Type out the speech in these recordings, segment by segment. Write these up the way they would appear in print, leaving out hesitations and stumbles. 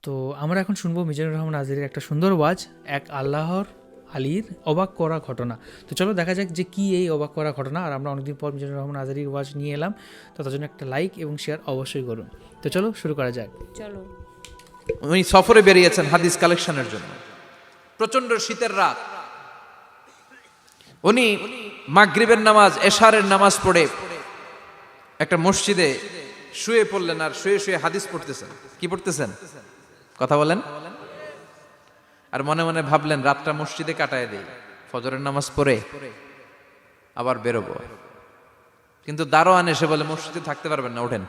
তো আমরা এখন শুনবো মিজানুর রহমান আজহারীর একটা সুন্দর ওয়াজ, এক আল্লাহর আলীর অবাক করা ঘটনা। তো চলো দেখা যাক যে কি এই অবাক করা ঘটনা। আর আমরা অনেকদিন পর মিজানুর রহমান আজহারীর ওয়াজ নিয়ে এলাম, তো তার জন্য একটা লাইক এবং শেয়ার অবশ্যই করুন। তো চলো শুরু করা যাক। চলো। উনি সফরে বেরিয়েছেন হাদিস কালেকশনের জন্য। প্রচন্ড শীতের রাত, উনি মাগরিবের নামাজ, এশারের নামাজ পড়ে একটা মসজিদে শুয়ে পড়লেন, আর শুয়ে শুয়ে হাদিস পড়তেছেন। কি পড়তেছেন? কথা বলেন। আর মনে মনে ভাবলেন রাতটা মসজিদে কাটায় দেই, ফজরের নামাজ পড়ে আবার বেরোবো। কিন্তু দারোয়ান এসে বলে মসজিদে থাকতে পারবেন না, ওঠেন।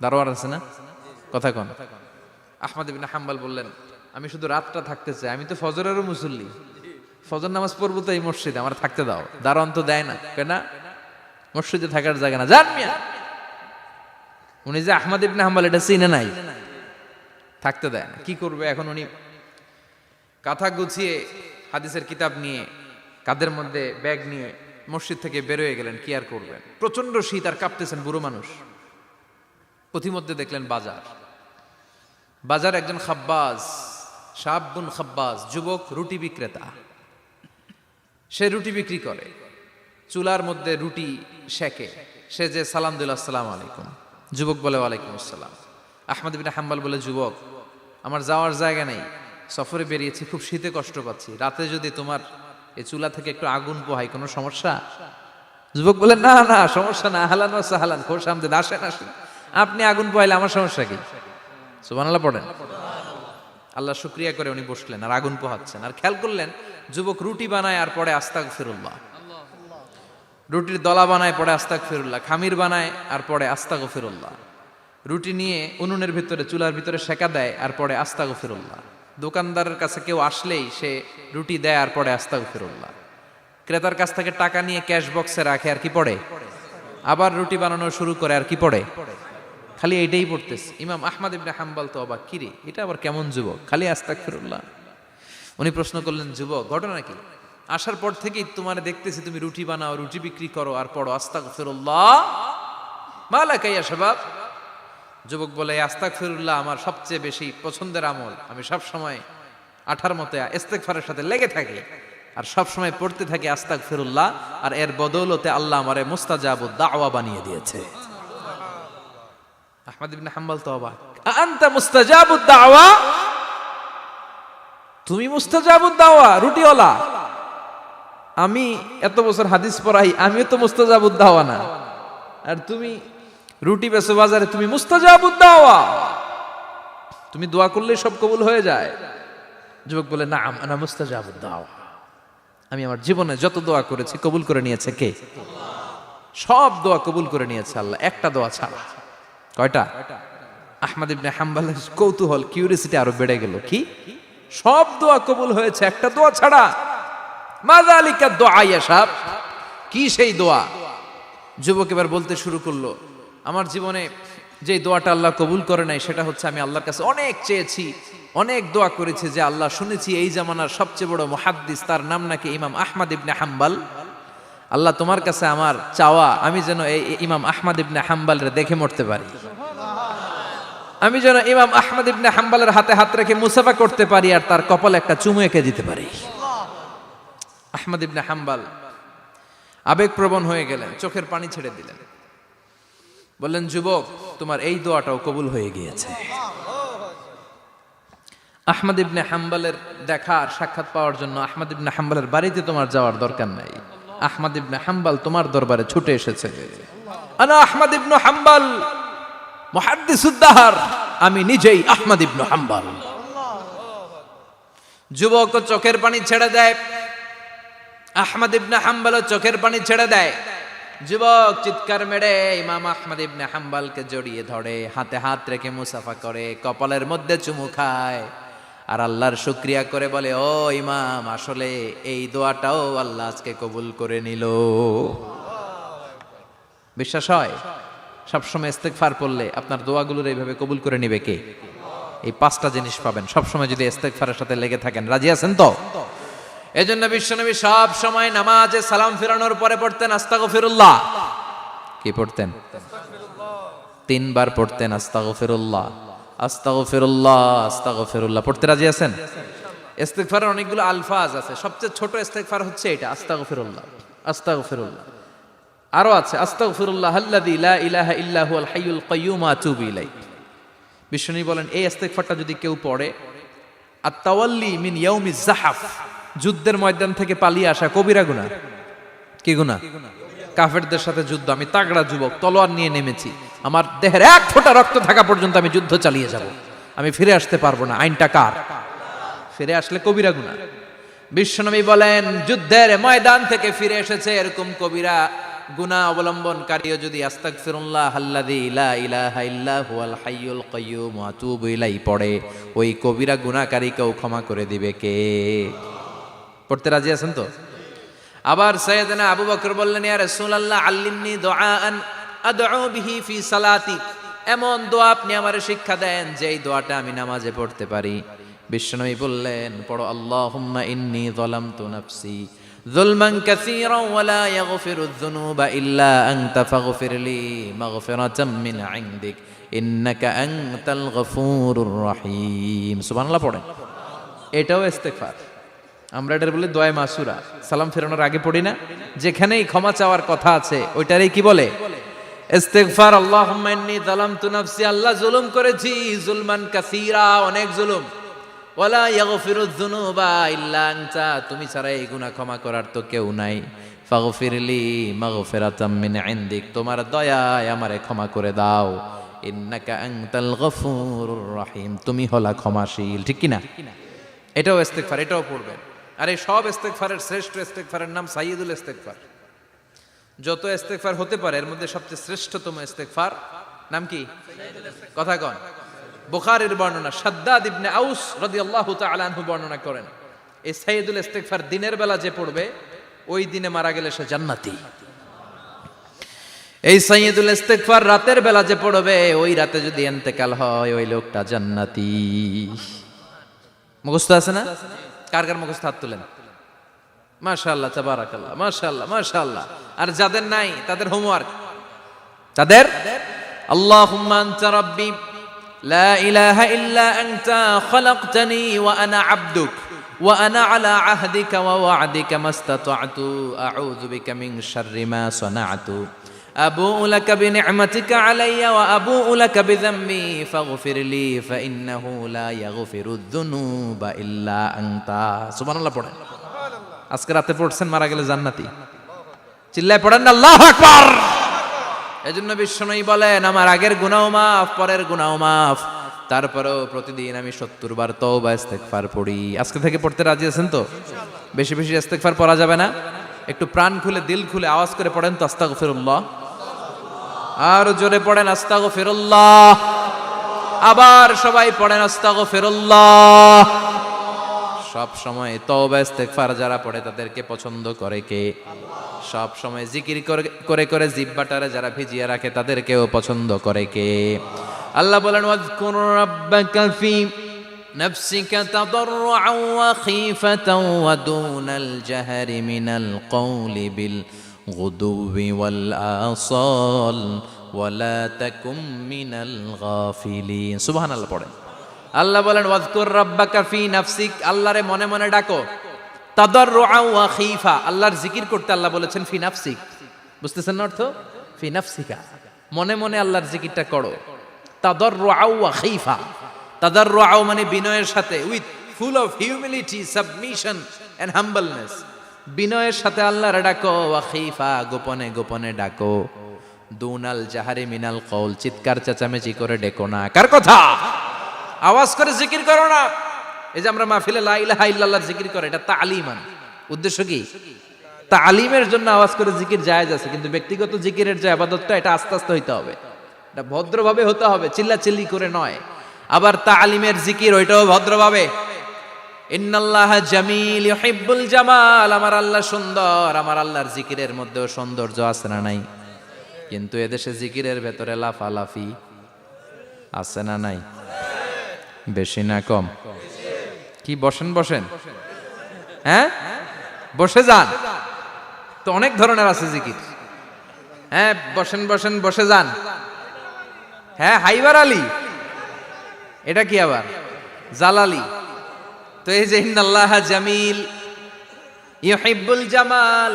দারোয়ান আছে না? কথা কন। আহমদ ইবনে হাম্বল বললেন, আমি শুধু রাতটা থাকতে চাই, আমি তো ফজরেরও মুসল্লি, ফজর নামাজ পড়বো তো এই মসজিদে, আমার থাকতে দাও। দারোয়ান তো দেয় না, কেনা মসজিদে থাকার জায়গা না, জান মিয়া। উনি যে আহমদ ইবনে হাম্বল এটা চিনে নাই, থাকতে দেয় না। কি করবে এখন? উনি কাঁথা গুছিয়ে হাদিসের কিতাব নিয়ে কাঁধের মধ্যে ব্যাগ নিয়ে মসজিদ থেকে বেরোয় গেলেন। কি আর করবেন, প্রচন্ড শীত, আর কাঁপতেছেন, বুড়ো মানুষ। পথিমধ্যে দেখলেন বাজার। বাজার একজন খাব্বাজ, শাবুন খাব্বাজ, যুবক রুটি বিক্রেতা। সে রুটি বিক্রি করে, চুলার মধ্যে রুটি সেকে। সে যে সালাম দিল, আসসালামু আলাইকুম। যুবক বলে ওয়ালাইকুম আসসালাম। আহমদ ইবনে হাম্বল বলে, যুবক আমার যাওয়ার জায়গা নেই, সফরে বেরিয়েছি, খুব শীতে কষ্ট পাচ্ছি, রাতে যদি তোমার এই চুলা থেকে একটু আগুন পোহাই কোনো সমস্যা? যুবক বলে, না না সমস্যা না, আহলান ওয়া সাহলান, খোশ আমদেদ, আসেন আসেন, আপনি আগুন পোহাইলে আমার সমস্যা কি? সুবহানাল্লাহ পড়েন। আল্লাহ শুকরিয়া করে উনি বসলেন আর আগুন পোহাচ্ছেন। আর খেয়াল করলেন যুবক রুটি বানায় আর পড়ে আস্তাগফিরুল্লাহ, রুটির দলা বানায় পড়ে আস্তাগফিরুল্লাহ, খামির বানায় আর পড়ে আস্তাগফিরুল্লাহ, রুটি নিয়ে উনুনের ভিতরে চুলার ভিতরে সেকা দেয় আর পড়ে আস্তাগফিরুল্লাহ। দোকানদারের কাছে কেউ আসলেই সে রুটি দেয় আর পড়ে আস্তাগফিরুল্লাহ। ক্রেতার কাছ থেকে টাকা নিয়ে ক্যাশ বক্সে রাখে আর কি পড়ে, আবার রুটি বানানো শুরু করে আর কি পড়ে, খালি এইটাই পড়তেছে। ইমাম আহমদ ইবনে হাম্বল তো অবাক, কিরে এটা আবার কেমন যুবক, খালি আস্তাগফিরুল্লাহ। উনি প্রশ্ন করলেন, যুবক ঘটনা কি? আসার পর থেকেই তোমার দেখতেছি তুমি রুটি বানাও, রুটি বিক্রি করো আর পড়ো আস্তাগফিরুল্লাহ, মালাকা ইয়া শাবাব। যুবক বলে, আস্তাগফিরুল্লাহ আমার সবচেয়ে বেশি পছন্দের আমল, আমি সব সময় আঠার মতো ইস্তেগফারের সাথে লেগে থাকি আর সব সময় পড়তে থাকি আস্তাগফিরুল্লাহ, আর এর বদৌলতে আল্লাহ আমারে মুস্তাজাবুদ দাওয়া বানিয়ে দিয়েছে। আহমদ ইবনে হাম্বল তো অবাক, আনতা মুস্তাজাবুদ দাওয়া, তুমি মুস্তাজাবুদ দাওয়া, রুটিওয়ালা। আমি এত বছর হাদিস পড়াই, আমিও তো মুস্তাজাবুদ দাওয়া না, আর তুমি রুটি বেচো বাজারে, তুমি মুস্তাজাবুদ দাওয়া, তুমি দোয়া করলে সব কবুল হয়ে যায়। যুবক বলে, না আনা মুস্তাজাবুদ দাওয়া, আমি আমার জীবনে যত দোয়া করেছি কবুল করে নিয়েছে কে? সব দোয়া কবুল করে নিয়েছে আল্লাহ, একটা দোয়া ছাড়া। কয়টা? আহমদ ইবনে হাম্বলের কৌতূহল, কিউরিয়াসিটি আরো বেড়ে গেল। কি? সব দোয়া কবুল হয়েছে, একটা দোয়া ছাড়া। মাযালিকা দোয়া ইয়া শাব, কি সেই দোয়া? যুবক এবার বলতে শুরু করলো, আমার জীবনে যে দোয়াটা আল্লাহ কবুল করে নাই সেটা হচ্ছে আমি আল্লাহর কাছে অনেক চেয়েছি, অনেক দোয়া করেছি যে আল্লাহ, শুনেছি এই জামানার সবচেয়ে বড় মুহাদ্দিস, তার নাম নাকি ইমাম আহমদ ইবনে হাম্বল। আল্লাহ তোমার কাছে আমার চাওয়া, আমি যেন এই ইমাম আহমদ ইবনে হাম্বলের দেখে মরতে পারি, আমি যেন ইমাম আহমদ ইবনে হাম্বলের হাতে হাত রেখে মুসাফা করতে পারি আর তার কপালে একটা চুমু এঁকে দিতে পারি। আহমদ ইবনে হাম্বল আবেগপ্রবণ হয়ে গেলেন, চোখের পানি ছেড়ে দিলেন, বললেন, যুবক তোমার এই দোয়াটাও কবুল হয়ে গিয়েছে। আহমদ ইবনে হাম্বলের দেখা আর সাক্ষাৎ পাওয়ার জন্য আহমদ ইবনে হাম্বলের বাড়িতে তোমার যাওয়ার দরকার নাই, আহমদ ইবনে হাম্বল তোমার দরবারে ছুটে এসেছে। আনা আহমদ ইবনে হাম্বল মুহাদ্দিসুদ দাহর, আমি নিজেই আহমদ ইবনে হাম্বল। যুবক চোখের পানি ছেড়ে দেয়, আহমদ ইবনে হাম্বল চোখের পানি ছেড়ে দেয়। যুবক চিৎকার মেরে ইমাম আহমদ ইবনে হাম্বলকে জড়িয়ে ধরে, হাতে হাত রেখে মুসাফা করে, কপালের মধ্যে চুমু খায় আর আল্লাহর শুকরিয়া করে বলে, ও ইমাম, আসলে এই দোয়াটাও আল্লাহ আজকে কবুল করে নিল। বিশ্বাস হয়? সবসময় ইস্তেগফার পড়লে আপনার দোয়াগুলোর এইভাবে কবুল করে নিবে কে? এই পাঁচটা জিনিস পাবেন সবসময় যদি ইস্তেগফারের সাথে লেগে থাকেন। রাজি আছেন তো? এজন্য বিশ্বনবী সব সময় নামাজে সালাম ফিরানোর পরে পড়তেন আস্তাগফিরুল্লাহ। কি পড়তেন? 3 বার পড়তেন আস্তাগফিরুল্লাহ। আস্তাগফিরুল্লাহ আস্তাগফিরুল্লাহ পড়তে রাজি আছেন? ইস্তিগফারের অনেকগুলো আলফাজ আছে, সবচেয়ে ছোট ইস্তিগফার হচ্ছে এটা, আস্তাগফিরুল্লাহ আস্তাগফিরুল্লাহ। আরো আছে আস্তাগফিরুল্লাহ আল্লাযী লা ইলাহা ইল্লা হুয়াল হাইয়ুল কাইয়্যুম ওয়া আতুবু ইলাইহি। বিশ্বনবী বলেন এই ইস্তিগফারটা যদি কেউ পড়ে, আত-তাওয়াল্লি মিন ইয়াউমিজ যাহাফ, যুদ্ধের ময়দান থেকে পালিয়ে আসা কবিরা গুনাহ। কি গুনাহ? কাফেরদের সাথে যুদ্ধ, আমি তাগড়া যুবক, তলোয়ার নিয়ে নেমেছি, আমার দেহের এক ফোঁটা রক্ত থাকা পর্যন্ত আমি যুদ্ধ চালিয়ে যাব, আমি ফিরে আসতে পারবো না, আইনটা কার? ফিরে আসলে কবিরা গুনাহ। বিশ্বনবী বলেন যুদ্ধের ময়দান থেকে ফিরে এসেছে এরকম কবিরা গুনাহ অবলম্বনকারীও যদি আস্তাগফিরুল্লাহ আল্লাযী লা ইলাহা ইল্লা হুয়াল হাইয়ুল কাইয়্যুম ওয়া আতুবু ইলাইহি পড়ে, ওই কবিরা গুনাহকারীকেও ক্ষমা করে দিবে কে? পড়তে রাজি আছেন তো? আবার সাইয়েদনা আবু বকর বললেন, ইয়া রাসূলুল্লাহ আল্লিমনি দুআআন আদউ বিহি ফি সালাতি, এমন দোয়া আপনি আমারে শিক্ষা দেন যে এই দোয়াটা আমি নামাজে পড়তে পারি। বিশ্বনবী বললেন পড়ো, আল্লাহুম্মা ইন্নী যালামতু নাফসি যুলমান কাসীরান ওয়া লা ইয়াগফিরুয যুনুবা ইল্লা আনতা ফাগফিরলি মাগফিরাতাম মিন ইনদিক ইন্নাকা আনতাল গফুরুর রহিম। সুবহানাল্লাহ পড়েন, এটাও ইস্তিগফার। আমরা এটার বলি দোয়া মাসুরা, সালাম ফেরানোর আগে পড়ি না? যেখানেই ক্ষমা চাওয়ার কথা আছে ওইটারই কি বলে? ইস্তিগফার। আল্লাহুম্মা ইন্নী যালামতু নাফসি, আল্লাহ জুলুম করেছি, যুলমান কাসীরা, অনেক জুলুম, ওয়ালা ইয়াগফিরুয যুনুবা ইল্লা আনতা, তুমি ছাড়া এই গুনাহ ক্ষমা করার তো কেউ নাই, ফাগফিরলি মাগফিরাতাম মিন ইনদিক, তোমার দয়ায় আমারে ক্ষমা করে দাও, ইন্নাকা আনতাল গফুরুর রহিম, তুমি হলা ক্ষমাশীল। ঠিক কি না? এটাও ইস্তিগফার, এটাও পড়বেন। আর এই সব ইস্তিগফারের শ্রেষ্ঠ ইস্তিগফারের নাম সাইয়্যিদুল ইস্তিগফার। যত ইস্তিগফার হতে পারে এর মধ্যে সবচেয়ে শ্রেষ্ঠতম ইস্তিগফার নাম কি? কথা কন। বুখারীর বর্ণনা, শাদ্দাদ ইবনে আউস রাদিয়াল্লাহু তাআলা আনহু বর্ণনা করেন, এই সাইয়্যিদুল ইস্তিগফার দিনের বেলা যে পড়বে ওই দিনে মারা গেলে সে জান্নাতি। এই সাইয়্যিদুল ইস্তিগফার রাতের বেলা যে পড়বে ওই রাতে যদি ইন্তেকাল হয় ওই লোকটা জান্নাতি। মুখস্থ আছে না? কার কার মুখস্থ হাত তুলেন। মাশাআল্লাহ, তাবারাকাল্লাহ, মাশাআল্লাহ, মাশাআল্লাহ। আর যাদের নাই তাদের হোমওয়ার্ক, তাদের আল্লাহুম্মা আনতা রাব্বি লা ইলাহা ইল্লা আনতা খালাকতানি ওয়া আনা আবদুক ওয়া আনা আলা আহদিকা ওয়া ওয়া'দিকা মাস্তাতা'তু আউযু বিকা মিন শাররি মা সানা'তু আবুউ লাকা বিনি'মাতিকা আলাইয়া ওয়া আবুউ লাকা বিযামবি ফাগফিরলি ফাইন্নাহু লা ইয়াগফিরুয যুনুবা ইল্লা আনতা। সুবহানাল্লাহ পড়েন। আজকে রাতে পড়ছেন, মারা গেলে জান্নাতি। চিল্লায় পড়েন না আল্লাহু আকবার। এজন্য বিশ্বনবী বলেন আমার আগের গুনাহ মাফ, পরের গুনাহ মাফ, তারপরেও প্রতিদিন আমি 70 বার তওবা ইস্তিগফার পড়ি। আজকে থেকে পড়তে রাজি আছেন তো? বেশি বেশি ইস্তিগফার পড়া যাবে না? একটু প্রাণ খুলে দিল খুলে আওয়াজ করে পড়েন তো আস্তাগফিরুল্লাহ। আর জোরে পড়েন আস্তাগফিরুল্লাহ। আবার সবাই পড়েন আস্তাগফিরুল্লাহ। সব সময় তওবা ইস্তিগফার যারা পড়ে তাদেরকে পছন্দ করে কে? সব সময় জিকির করে করে জিহ্বাটারে যারা ভিজিয়ে রাখে তাদেরকেও পছন্দ করে কে? আল্লাহ বলেন ওয়াজকুর রাব্বাকা ফি নাফসিকা তাদাররুআন ওয়া খীফাতান ওয়া দুনাল জাহরি মিনাল কওলি বিল গুদুবি ওয়াল আসাল ওয়া লা তাকুম মিনাল গাফিলিন। সুবহানাল্লাহ পড়েন। আল্লাহ বলেন ওয়াজকুর রাব্বাকা ফি নাফসিক, আল্লাহরে মনে মনে ডাকো, তাদাররুআন ওয়া খীফা, আল্লাহর জিকির করতে আল্লাহ বলেছেন ফি নাফসিক। বুঝতেছেন না অর্থ? ফি নাফসিকা, মনে মনে আল্লাহর জিকিরটা করো। তাদাররুআন ওয়া খীফা, তাদাররুআ মানে বিনয়ের সাথে, with full of humility, submission and humbleness, বিনয়ের সাথে আল্লাহর ডাকো। ওয়া খীফা, গোপনে গোপনে ডাকো। দুনাল জাহারি মিনাল কওল, চিৎকার চেঁচামেচি করে ডেকো না। কার কথা? আওয়াজ করে জিকির করো না। এই যে আমরা মাহফিলে লা ইলাহা ইল্লাল্লাহ জিকির করে, এটা তালিমান। উদ্দেশ্য কি? তালিমের জন্য আওয়াজ করে জিকির জায়েজ আছে, কিন্তু ব্যক্তিগত জিকিরের যে ইবাদতটা এটা আস্তে আস্তে হইতে হবে, এটা ভদ্রভাবে হতে হবে, চিল্লাচিল্লি করে নয়। আবার তালিমের জিকির ওইটাও ভদ্রভাবে। ইন্নাল্লাহা জামিল ইউহিব্বুল জামাল, আমার আল্লাহ সুন্দর, আমার আল্লাহর জিকিরের মধ্যেও সৌন্দর্য আছে না নাই? কিন্তু এদেশে জিকিরের ভেতরে লাফালাফি আছে না নাই? বেশি না কম? কি বসেন বসেন, হ্যাঁ বসে যান তো, অনেক ধরনের আছে জিকির। হ্যাঁ বসেন বসেন বসে যান। হ্যাঁ হাইবার আলী, এটা কি আবার জালালি। তো এই যে ইন্নাল্লাহ জামিল ইউহিব্বুল জামাল,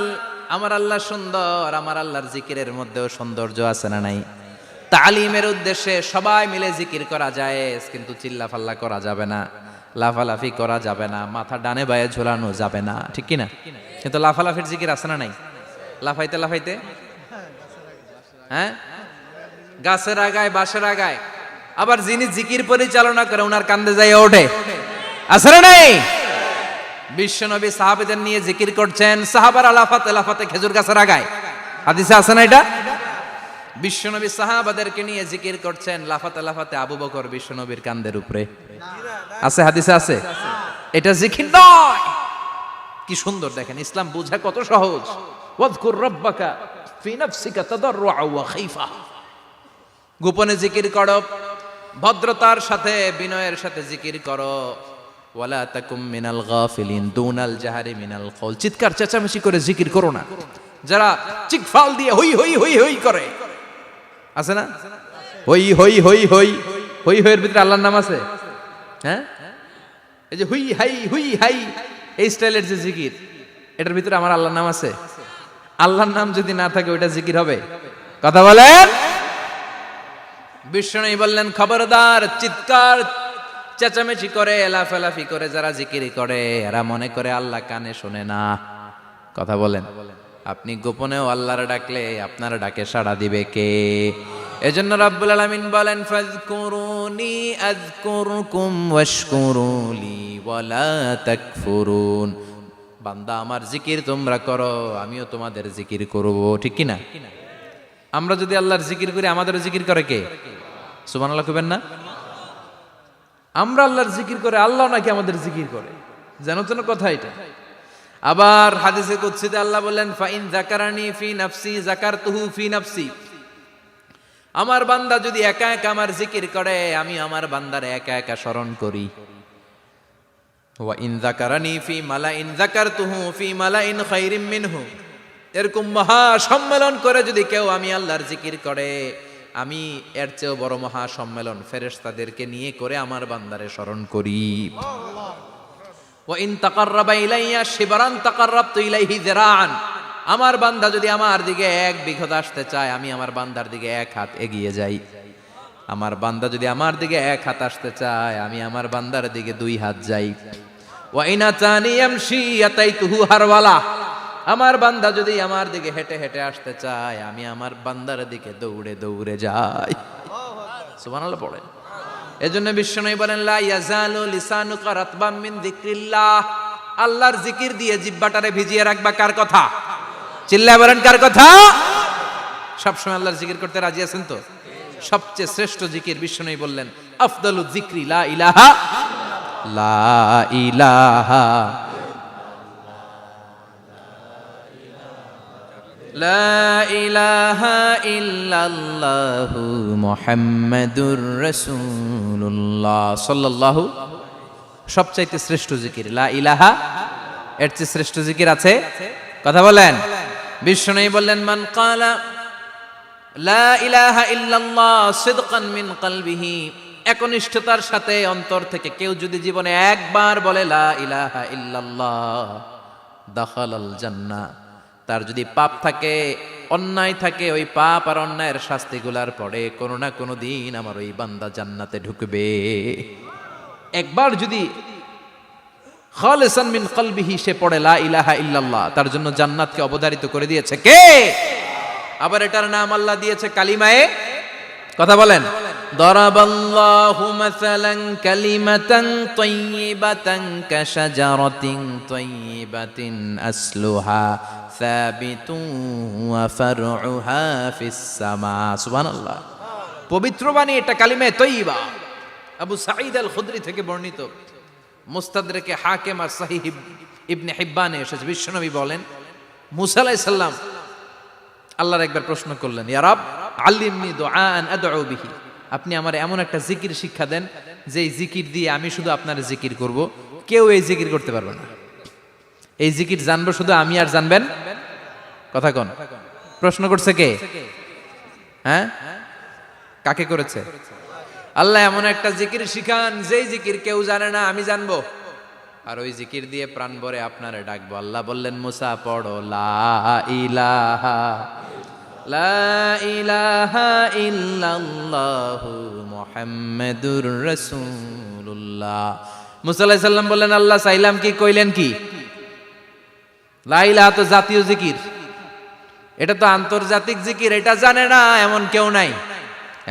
আমার আল্লাহ সুন্দর, আমার আল্লাহর জিকিরের মধ্যেও সৌন্দর্য আছে না নাই? তালিমের উদ্দেশ্যে সবাই মিলে জিকির করা যায়, কিন্তু চিল্লাফাল্লা করা যাবে না, লাফালাফি করা যাবে না, মাথা ডানে বায়ে ঝোলানো যাবে না, ঠিক কি না? কিন্তু লাফালাফির জিকির আছে না নাই? লাফাইতে লাফাইতে, হ্যাঁ, গাছের আগায় বাঁশের আগায়, আবার যিনি জিকির পরিচালনা করে ওনার কান্দে যাই ওঠে, আছে না নাই? বিশ্বনবী সাহাবীদের নিয়ে জিকির করছেন, সাহাবারা লাফাতে লাফাতে খেজুর গাছের আগায়, হাদিসে আছে না এটা? বিশ্বনবী সাহাবাদেরকে নিয়ে জিকির করছেন, লাফাতে লাফাতে আবু বকর বিশ্বনবীর কান্দের উপরে, আছে হাদিসে আছে। এটা জিকির নয়। কি সুন্দর দেখেন, ইসলাম বোঝা কত সহজ। ওয়াযকুর রাব্বাকা ফি নাফসিকা তাদাররুআ ওয়া খাইফা, গোপনে জিকির করো, ভদ্রতার সাথে বিনয়ের সাথে জিকির করো। ওয়ালা তাকুম মিনাল গাফিলিন দুনাল জাহারি মিনাল কওল, চিৎকার চেঁচামেচি করে জিকির করো না। যারা চিকফাল দিয়ে হই হই হই হই করে, আছে না? হই হই হই হই হই হইয়ের ভিতরে আল্লাহর নাম আছে, হ্যাঁ? এই যে হুই হাই হুই হাই, এই স্টাইলের যে জিকির, এটার ভিতরে আমার আল্লাহর নাম আছে? আল্লাহর নাম যদি না থাকে ওইটা জিকির হবে? কথা বলেন। বিষ্ণু বললেন, খবরদার, চিৎকার চেঁচামেচি করে লাফালাফি করে যারা জিকির করে এরা মনে করে আল্লাহ কানে শোনে না। কথা বলেন। আপনি গোপনেও আল্লাহর ডাকলে আপনার ডাকে সাড়া দিবে কে? এজন্য রাব্বুল আলামিন বলেন, ফাযকুরুনি আযকুরকুম ওয়াশকুরুলি ওয়ালা তাকফুরুন। বান্দা আমার জিকির তোমরা করো, আমিও তোমাদের জিকির করব, ঠিক কি না? আমরা যদি আল্লাহর জিকির করি, আমাদের জিকির করে কে? সুবহানাল্লাহ কইবেন না? আমরা আল্লাহর জিকির করে, আল্লাহ নাকি আমাদের জিকির করে, জানো তো না কথা এটা। আবার হাদিসে কুদসিতে আল্লাহ বলেন, ফাইন যাকারানি ফি নাফসি যাকারতুহু ফি নাফসি, আমার বান্দা যদি একা একা আমার জিকির করে, আমি আমার বান্দারে একা একা স্মরণ করি। ওয়া ইন যাকারানি ফি মালাইন যাকারতুহু ফি মালাইন খায়রিম মিনহু, এরকম মহা সম্মেলন করে যদি কেউ আমি আল্লাহর জিকির করে, আমি এর চেয়েও বড় মহা সম্মেলন ফেরেশতাদেরকে নিয়ে করে আমার বান্দারে স্মরণ করি। ওয়া ইন তাকাররাবা ইলাইয়া শিবরান তাকাররাবতু ইলাইহি যিরাআন, আমার বান্দা যদি আমার দিকে এক বিঘত আসতে চায়, আমি আমার বান্দার দিকে এক হাত এগিয়ে যাই। আমার বান্দা যদি আমার দিকে এক হাত আসতে চায়, আমি আমার বান্দার দিকে দুই হাত যাই। ওয়া ইন আতানি ইয়ামশি আতাইতুহু হারওয়ালা, আমার বান্দা যদি আমার দিকে হেঁটে হেঁটে আসতে চায়, আমি আমার বান্দার দিকে দৌড়ে দৌড়ে যাই। সুবহানাল্লাহ পড়ে। এজন্য বিশ্বনবী বলেন, লা ইয়াজালু লিসানুকা রাতবাম মিন যিকরিল্লাহ, আল্লাহর জিকির দিয়ে জিহ্বাটারে ভিজিয়ে রাখবা। কার কথা? চিল্লায় বলেন, কার কথা? সবসময় আল্লাহর জিকির করতে রাজি আছেন তো? সবচেয়ে শ্রেষ্ঠ জিকির বিশ্বনবী বললেন, আফদালু যিকরি লা ইলাহা লা ইলাহা লা ইলাহা ইল্লাল্লাহু মুহাম্মাদুর রাসূলুল্লাহ সাল্লাল্লাহু। সবচাইতে শ্রেষ্ঠ জিকির লা ইলাহা, এর চেয়ে শ্রেষ্ঠ জিকির আছে? কথা বলেন। বিশ্বনবী বললেন, মান ক্বালা লা ইলাহা ইল্লাল্লাহ সিদকান মিন কলবিহি, একনিষ্ঠতার সাথে অন্তর থেকে কেউ যদি জীবনে একবার বলে লা ইলাহা ইল্লাল্লাহ, দাখালাল জান্নাহ, তার যদি পাপ থাকে, অন্যায় থাকে, ওই পাপ আর অন্যায়ের শাস্তিগুলার পরে কোনো না কোনো দিন আমার ওই বান্দা জান্নাতে ঢুকবে। একবার যদি খালিসান মিন কলবিহি সে পড়ে লা ইলাহা ইল্লাল্লাহ, তার জন্য জান্নাতকে অবধারিত করে দিয়েছে কে? আবার এটার নাম আল্লাহ দিয়েছে কালিমায়ে। কথা বলেন। দরাবাল্লাহু মাসালান কালিমাতান তাইয়িবাতান কাশাজারাতিন তাইয়িবাতিন আসলুহা সাবিতুন ওয়া ফারউহা ফিস সামা। সুবহানাল্লাহ। পবিত্র বাণী এটা কালিমায়ে তাইয়িবা। আবু সাঈদ আল খুদরি থেকে বর্ণিত, মুস্তাদরেকে হাকিম আর সহিহ ইবনে হিব্বানে এসেছে, বিশ্বনবী বলেন, মুসা আলাইহিস সালাম আল্লাহর একবার প্রশ্ন করলেন, ইয়া রাব আল্লিমনি দুআআন আদউ বিহি, আপনি আমার এমন একটা জিকির শিক্ষা দেন যে এই জিকির দিয়ে আমি শুধু আপনার জিকির করব, কেউ এই জিকির করতে পারবে না। এই জিকির জানবো শুধু আমি, আর জানবেন। কথা কোন? প্রশ্ন করছে কে? হ্যাঁ, কাকে করেছে? আল্লাহ এমন একটা জিকির শিখান যেই জিকির কেউ জানে না, আমি জানবো, আর ওই জিকির দিয়ে প্রাণ ভরে আপনারে ডাকবো। আল্লাহ বললেন, মুসা পড়ো লা ইলাহা লা ইলাহা ইল্লাল্লাহু মুহাম্মাদুর রাসূলুল্লাহ। মুসা আলাইহিস সালাম বললেন, আল্লাহ চাইলাম কি, কইলেন কি? লা ইলাহা তো জাতীয় জিকির, এটা তো আন্তর্জাতিক জিকির, এটা জানে না এমন কেউ নাই।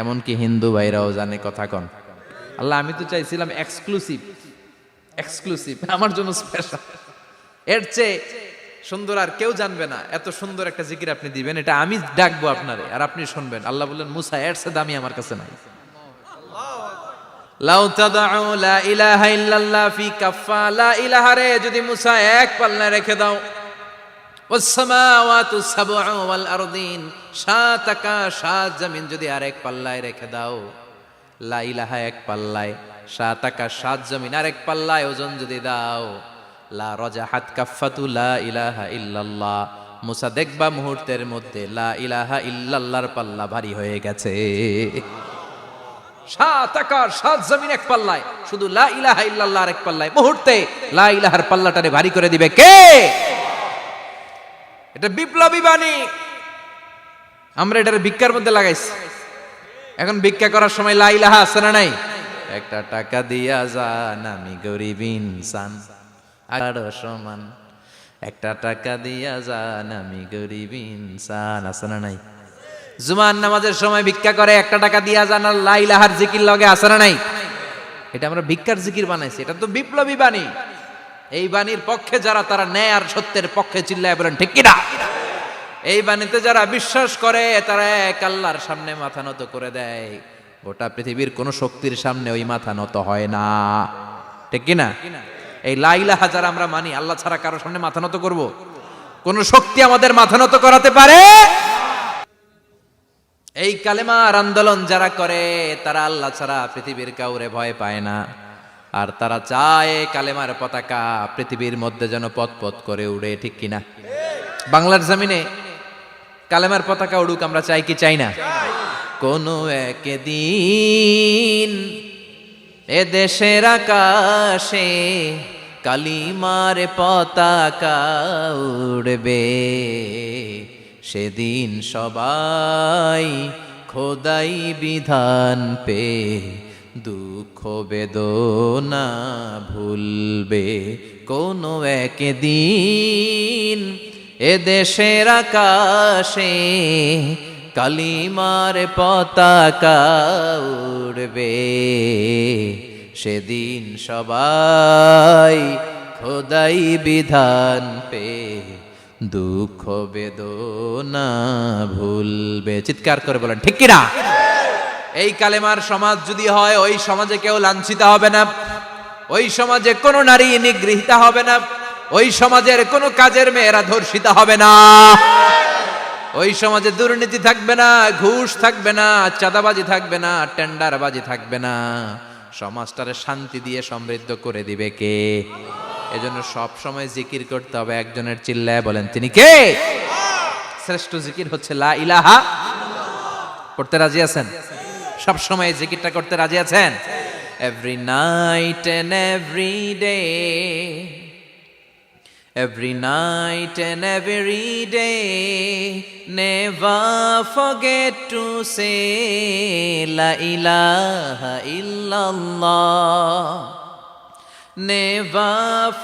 এমনকি হিন্দু ভাইরাও জানে, কথা কন। আল্লাহ আমি তো চাইছিলাম এক্সক্লুসিভ, আমার জন্য স্পেশাল, এর চেয়ে সুন্দর আর কেউ জানবে না, এত সুন্দর একটা জিকির আপনি দিবেন, এটা আমি ডাকবো আপনারে আর আপনি শুনবেন। আল্লাহ বললেন, মুসা এর চেয়ে দামি আমার কাছে নাই। লাউ তাদউ লা ইলাহা ইল্লাল্লাহ ফি কাফা, লা ইলাহা রে যদি মুসা এক পাল্লায় রেখে দাও, ওয়াস সামাওয়াতু সাবউ ওয়াল আরদিন, সাত আকাশ সাত জমিন যদি আরেক পাল্লায় রেখে দাও, লা ইলাহা এক পাল্লায়, সাত আকাশ সাত জমিন আরেক পাল্লায় ওজন যদি দাও, লা রাজাহাত কাফাতু লা ইলাহা ইল্লাল্লাহ, মুসা দেখবা মুহূর্তের মধ্যে লা ইলাহা ইল্লাল্লাহর পাল্লা ভারী হয়ে গেছে। সাত আকাশ সাত জমিন এক পাল্লায়, শুধু লা ইলাহা ইল্লাল্লাহ আরেক পাল্লায়, মুহূর্তে লা ইলাহার পাল্লাটারে ভারী করে দিবে কে? এটা বিপ্লবী বাণী। আমরা এটার ভিক্ষার মধ্যে লাগাইছি। এখন ভিক্ষা করার সময় লা ইলাহা আছে না নাই? একটা টাকা দিয়া যান, আমি গরিব ইনসান আর সমান, একটা টাকা দিয়া যান, আমি গরিব ইনসান, আছে না নাই? জুমার নামাজের সময় ভিক্ষা করে, একটা টাকা দিয়া যান, আর লা ইলাহার জিকির লগে, আছে না নাই? এটা আমরা ভিক্ষার জিকির বানাইছি, এটা তো বিপ্লবী বাণী। এই বাণীর পক্ষে যারা, তারা ন্যায় আর সত্যের পক্ষে চিল্লায় বলেন ঠিক কিনা? এই বাণীতে যারা বিশ্বাস করে, তারা এক আল্লাহর সামনে মাথা নত করে দেয়। গোটা পৃথিবীর কোন শক্তির সামনে ওই মাথা নত হয় না, ঠিক কিনা? এই লা ইলাহা যারা আমরা মানি, আল্লাহ ছাড়া কারো সামনে মাথা নত করব? কোন শক্তি আমাদের মাথা নত করাতে পারে? এই কালেমার আন্দোলন যারা করে, তারা আল্লাহ ছাড়া পৃথিবীর কাউরে ভয় পায় না। আর তারা চায় কালেমার পতাকা পৃথিবীর মধ্যে যেন পথ পথ করে উড়ে, ঠিক কিনা? বাংলার জমিনে কালেমার পতাকা উড়ুক, আমরা চাই কি চাই না? কোন একদিন এ দেশের আকাশে কালিমার পতাকা উড়বে, সেদিন সবাই খোদাই বিধান পে দুঃখ বেদনা ভুলবে। কোন একদিন এ দেশের আকাশে কালিমার পতাকা উড়বে, সেদিন সবাই খোদাই বিধান পে দুঃখ বেদনা ভুলবে। চিৎকার করে বলেন ঠিক কিনা? এই কালেমার সমাজ যদি হয়, ওই সমাজে কেউ লাঞ্ছিত হবে না, ওই সমাজে কোনো নারী নিগৃহীত হবে না, ওই সমাজের কোনো কাজের মেয়েরা ধর্ষিত হবে না, ওই সমাজে দুর্নীতি থাকবে না, ঘুষ থাকবে না, চাঁদাবাজি থাকবে না, টেন্ডারবাজি থাকবে না। সমাজটারে শান্তি দিয়ে সমৃদ্ধ করে দিবে কে? এজন্য সব সময় জিকির করতে হবে একজনের, চিল্লায় বলেন তিনি কে? শ্রেষ্ঠ জিকির হচ্ছে লা ইলাহা। পড়তে রাজি আছেন? সব সময় জিকিরটা করতে রাজি আছেন? Every night and every day, every night and every day, never forget to say la ilaha illallah, never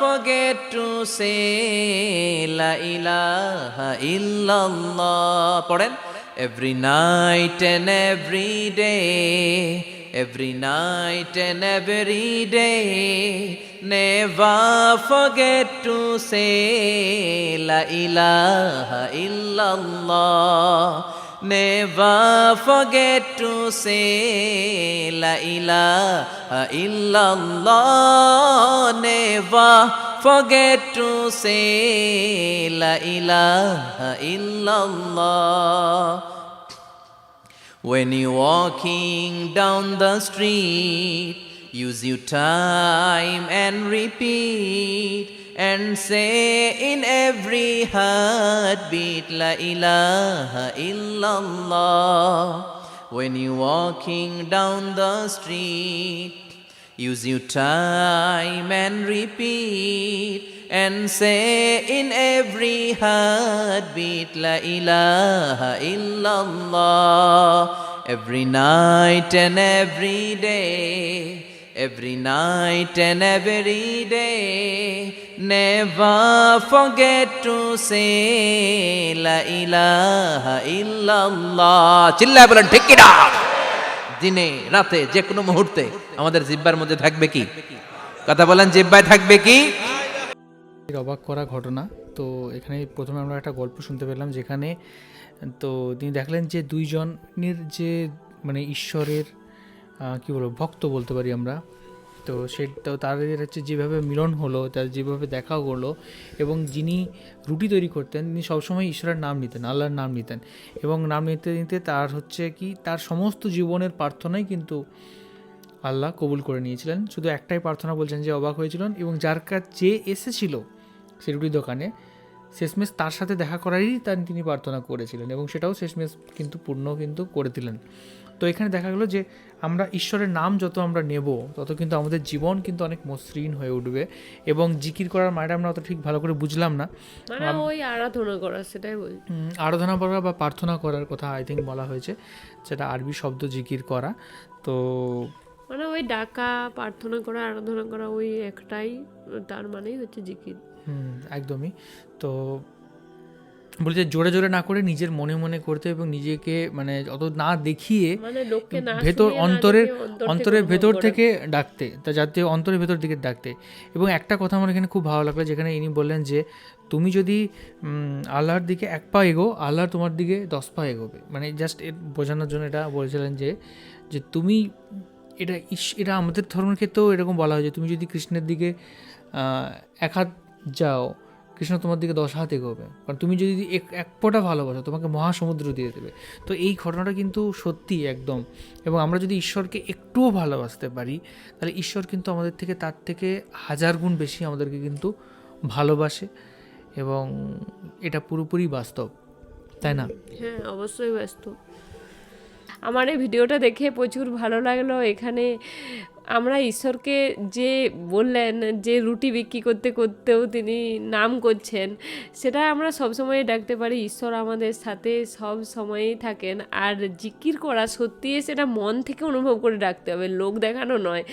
forget to say la ilaha illallah. পড়েন, every night and every day, every night and every day, never forget to say la ilaha illallah, never forget to say la ilaha illallah, never forget to say la ilaha illallah. When you're walking down the street, use your time and repeat, and say in every heartbeat la ilaha illallah. when you walking down the street, use your time and repeat and say in every heartbeat, La ilaha illallah. Every night and every day, every night and every day, never forget to say La ilaha illallah. চিল্লায় বলেন ঠিক কিনা? দিনে রাতে যে কোনো মুহূর্তে আমাদের জিহ্বার মধ্যে থাকবে কি? কথা বলেন, জিহ্বায় থাকবে কি? অবাক করা ঘটনা। তো এখানে প্রথমে আমরা একটা গল্প শুনতে পেলাম, যেখানে তো তিনি দেখলেন যে দুইজনের যে মানে ঈশ্বরের কি বলবো ভক্ত বলতে পারি আমরা, তো সেটা তাদের হচ্ছে যেভাবে মিলন হলো, তার যেভাবে দেখা হলো, এবং যিনি রুটি তৈরি করতেন তিনি সবসময় ঈশ্বরের নাম নিতেন, আল্লাহর নাম নিতেন, এবং নাম নিতে নিতে তার হচ্ছে কি তার সমস্ত জীবনের প্রার্থনাই কিন্তু আল্লাহ কবুল করে নিয়েছিলেন। শুধু একটাই প্রার্থনা বলছেন যে অবাক হয়েছিলেন, এবং যার কাছে যে এসেছিল সে রুটির দোকানে শেষমেশ তার সাথে দেখা করারই তিনি প্রার্থনা করেছিলেন, এবং সেটাও শেষমেশ কিন্তু পূর্ণ কিন্তু করে দিলেন। তো এখানে দেখা গেলো যে আমরা ঈশ্বরের নাম যত আমরা নেব তত কিন্তু আমাদের জীবন কিন্তু অনেক মসৃণ হয়ে উঠবে। এবং জিকির করার মানেটা আমরা অত ঠিক ভালো করে বুঝলাম না, মানে ওই আরাধনা করা, সেটাই বলি। আরাধনা করা বা প্রার্থনা করার কথা আই থিঙ্ক বলা হয়েছে, সেটা আরবি শব্দ জিকির করা। তো মানে ওই ডাকা, প্রার্থনা করা, আরাধনা করা ওই একটাই, তার মানেই হচ্ছে জিকির। একদমই। তো বলছে জোরে জোরে না করে নিজের মনে মনে করতে, এবং নিজেকে মানে অত না দেখিয়ে মানে লোককে না ভেতর শুনিয়ে, না অন্তরের দেখে অন্তর অন্তরের থেকে ভেতর অনুভব করা। থেকে ডাকতে, তা যাতে অন্তরের ভেতর দিকে ডাকতে। এবং একটা কথা আমার এখানে খুব ভালো লাগলো, যেখানে ইনি বললেন যে তুমি যদি আল্লাহর দিকে 1 পা এগো, আল্লাহ তোমার দিকে 10 পা এগোবে। মানে জাস্ট এর বোঝানোর জন্য এটা বলছিলেন যে তুমি এটা আমাদের ধর্মের ক্ষেত্রেও এরকম বলা হয় যে তুমি যদি কৃষ্ণের দিকে 1 হাত যাও, কৃষ্ণ তোমার দিকে 10 হাত এগোবে। কারণ তুমি যদি এক ফোঁটা ভালোবাসো তোমাকে মহাসমুদ্র দিয়ে দেবে। তো এই ঘটনাটা কিন্তু সত্যি একদম। এবং আমরা যদি ঈশ্বরকে একটুও ভালোবাসতে পারি, তাহলে ঈশ্বর কিন্তু আমাদের থেকে তার থেকে 1000 গুণ বেশি আমাদেরকে কিন্তু ভালোবাসে, এবং এটা পুরোপুরি বাস্তব, তাই না? হ্যাঁ, অবশ্যই ব্যস্ত। আমার এই ভিডিওটা দেখে প্রচুর ভালো লাগলো। এখানে আমরা ঈশ্বরকে যে বললেন যে রুটি বিক্রি করতে করতেও তিনি নাম করছেন, সেটা আমরা সবসময় ডাকতে পারি। ঈশ্বর আমাদের সাথে সব সময়ই থাকেন। আর জিকির করা সত্যি সেটা মন থেকে অনুভব করে ডাকতে হবে, লোক দেখানো নয়।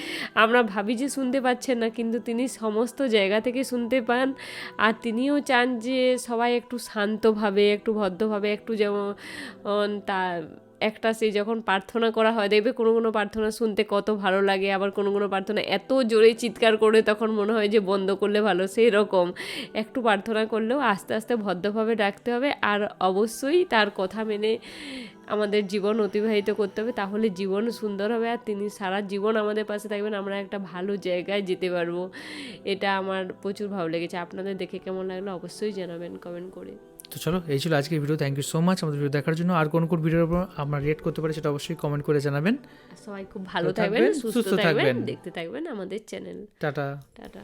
আমরা ভাবি যে শুনতে পাচ্ছেন না, কিন্তু তিনি সমস্ত জায়গা থেকে শুনতে পান। আর তিনিও চান যে সবাই একটু শান্তভাবে, একটু ভদ্রভাবে, একটু যেমন একটা সেই যখন প্রার্থনা করা হয়, দেখবে কোনো কোনো প্রার্থনা শুনতে কত ভালো লাগে, আবার কোনো কোনো প্রার্থনা এত জোরে চিৎকার করে তখন মনে হয় যে বন্ধ করলে ভালো। সেই রকম একটু প্রার্থনা করলেও আস্তে আস্তে ভদ্রভাবে ডাকতে হবে, আর অবশ্যই তার কথা মেনে আমাদের জীবন অতিবাহিত করতে হবে, তাহলে জীবন সুন্দর হবে। আর তিনি সারা জীবন আমাদের পাশে থাকবেন, আমরা একটা ভালো জায়গায় যেতে পারবো। এটা আমার প্রচুর ভালো লেগেছে। আপনাদের দেখে কেমন লাগলো অবশ্যই জানাবেন কমেন্ট করে। তো চলো, এই ছিল আজকের video. Thank you so much আমাদের ভিডিও দেখার জন্য। আর কোন কোন ভিডিওর উপর আমরা রিয়েক্ট করতে পারি সেটা অবশ্যই কমেন্ট করে জানাবেন। সবাই খুব ভালো থাকবেন, সুস্থ থাকবেন, দেখতে থাকবেন আমাদের চ্যানেল। টাটা। টাটা।